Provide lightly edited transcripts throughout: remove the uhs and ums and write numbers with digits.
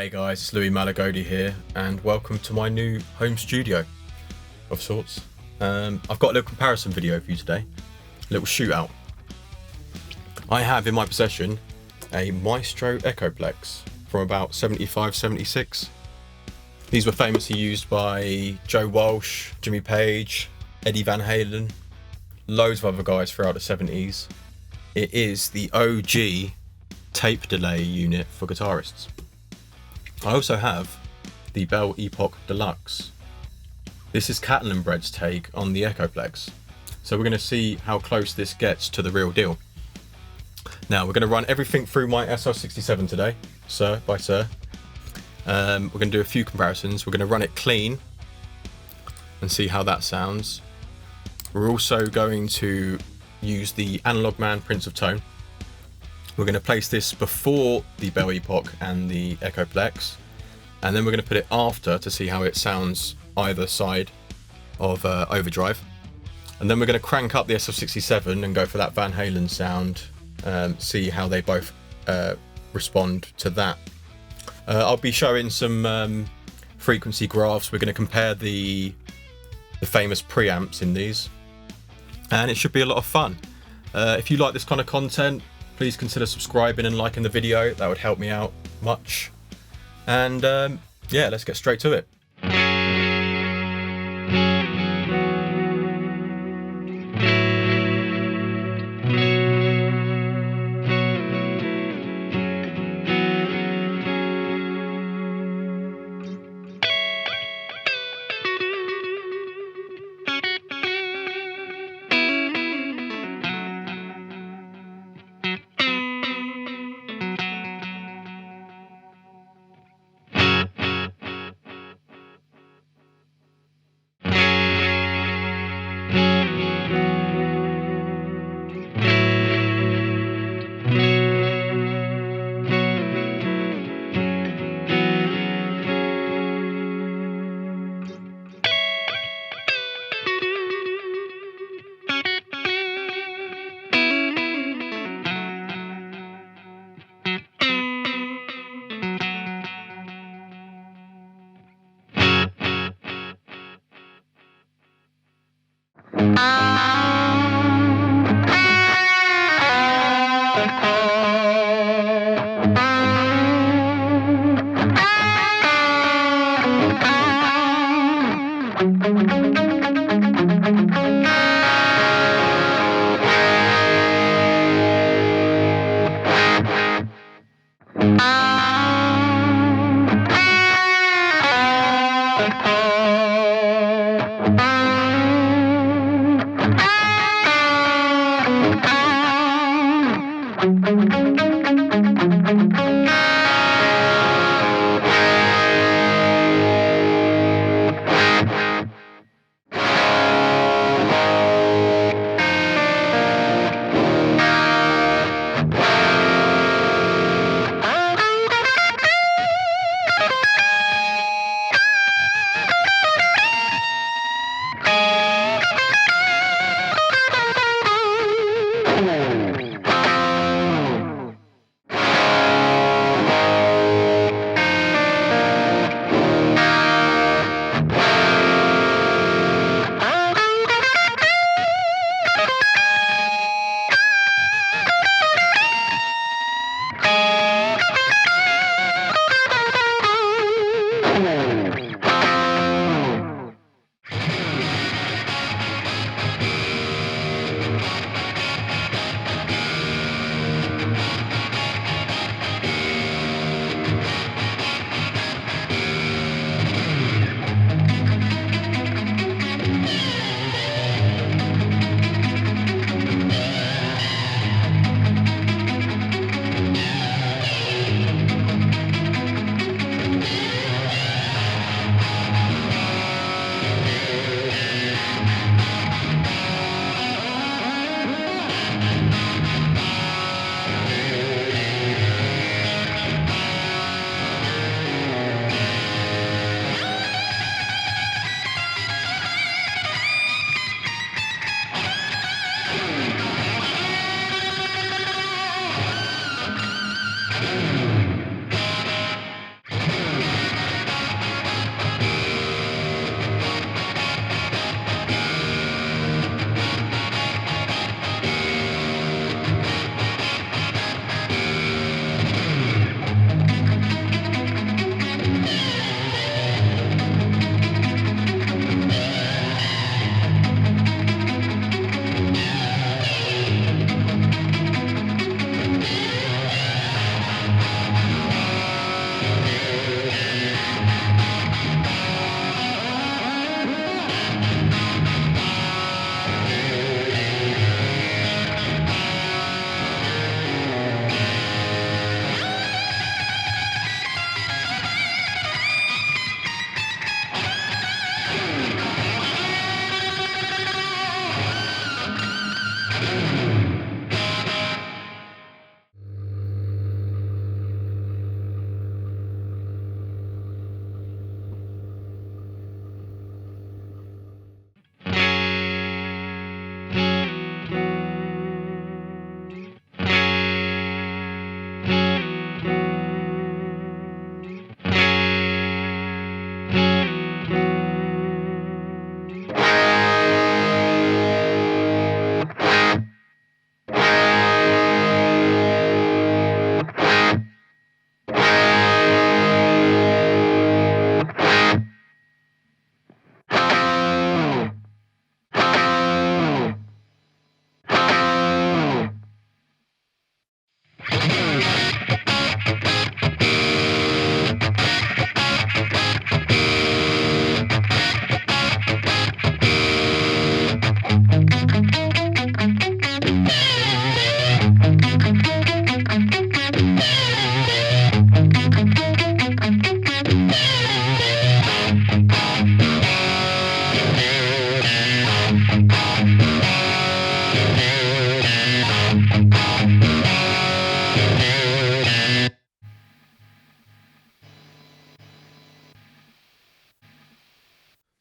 Hey guys, it's Louis Malagodi here, and welcome to my new home studio of sorts. I've got a little comparison video for you today, a little shootout. I have in my possession a Maestro Echoplex from about 75, 76. These were famously used by Joe Walsh, Jimmy Page, Eddie Van Halen, loads of other guys throughout the 70s. It is the OG tape delay unit for guitarists. I also have the Belle Epoch Deluxe. This is Catalinbread's take on the Echoplex. So we're going to see how close this gets to the real deal. Now we're going to run everything through my SL67 today, Suhr by Suhr. We're going to do a few comparisons. We're going to run it clean and see how that sounds. We're also going to use the Analogman Prince of Tone. We're going to place this before the Belle Epoch and the Echoplex, and then we're going to put it after to see how it sounds either side of Overdrive. And then we're going to crank up the SL67 and go for that Van Halen sound, see how they both respond to that. I'll be showing some frequency graphs. We're going to compare the famous preamps in these, and it should be a lot of fun. If you like this kind of content, please consider subscribing and liking the video. That would help me out much. And yeah, let's get straight to it.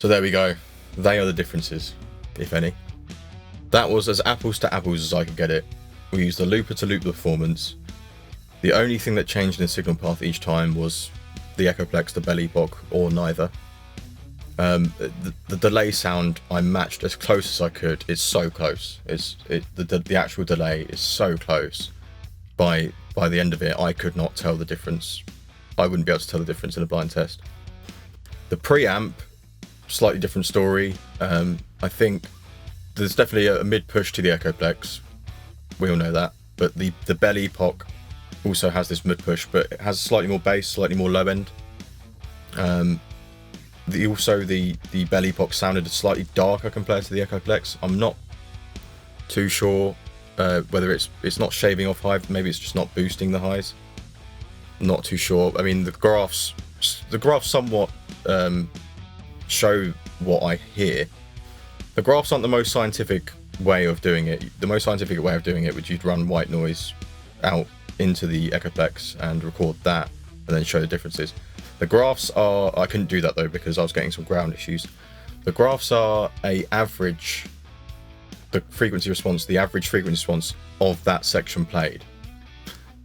So there we go. They are the differences, if any. That was as apples to apples as I could get it. We used the looper to loop the performance. The only thing that changed in the signal path each time was the Echoplex, the Belle Epoch, or neither. The delay sound I matched as close as I could. It's so close. The actual delay is so close. By the end of it, I could not tell the difference. I wouldn't be able to tell the difference in a blind test. The preamp, slightly different story. I think there's definitely a mid push to the Echoplex. We all know that. But the Belle Epoch also has this mid push, but it has slightly more bass, slightly more low end. The Belle Epoch sounded slightly darker compared to the Echoplex. I'm not too sure whether it's not shaving off high, maybe it's just not boosting the highs. Not too sure. I mean, the graphs somewhat show what I hear. The graphs aren't the most scientific way of doing it. The most scientific way of doing it would you'd run white noise out into the Echoplex and record that and then show the differences. The graphs are, I couldn't do that though because I was getting some ground issues. The graphs are the average frequency response of that section played.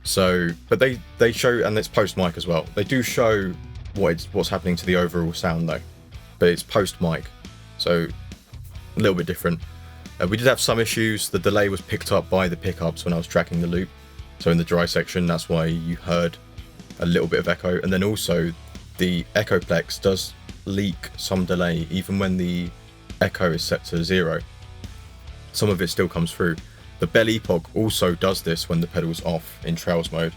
So, but they show, and it's post mic as well. They do show what's happening to the overall sound though, but it's post mic, so a little bit different. We did have some issues. The delay was picked up by the pickups when I was tracking the loop. So in the dry section, that's why you heard a little bit of echo. And then also the Echoplex does leak some delay, even when the echo is set to 0. Some of it still comes through. The Belle Epoch also does this when the pedal's off in trails mode.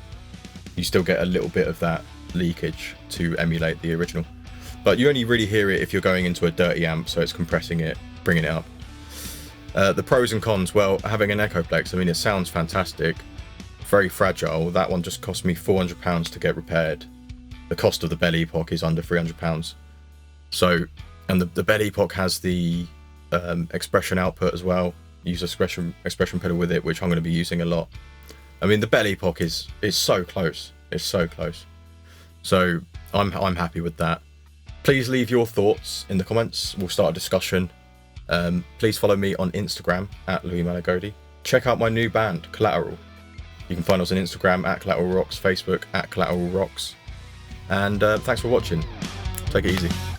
You still get a little bit of that leakage to emulate the original. But you only really hear it if you're going into a dirty amp, so it's compressing it, bringing it up. The pros and cons, well, having an Echoplex, I mean, it sounds fantastic, very fragile. That one just cost me £400 to get repaired. The cost of the Belle Epoch is under £300. So, and the Belle Epoch has the expression output as well. Use expression pedal with it, which I'm going to be using a lot. I mean, the Belle Epoch is so close. It's so close. So I'm happy with that. Please leave your thoughts in the comments. We'll start a discussion. Please follow me on Instagram at Malagodi. Check out my new band, Collateral. You can find us on Instagram at Collateral Rocks, Facebook at Collateral Rocks. And thanks for watching. Take it easy.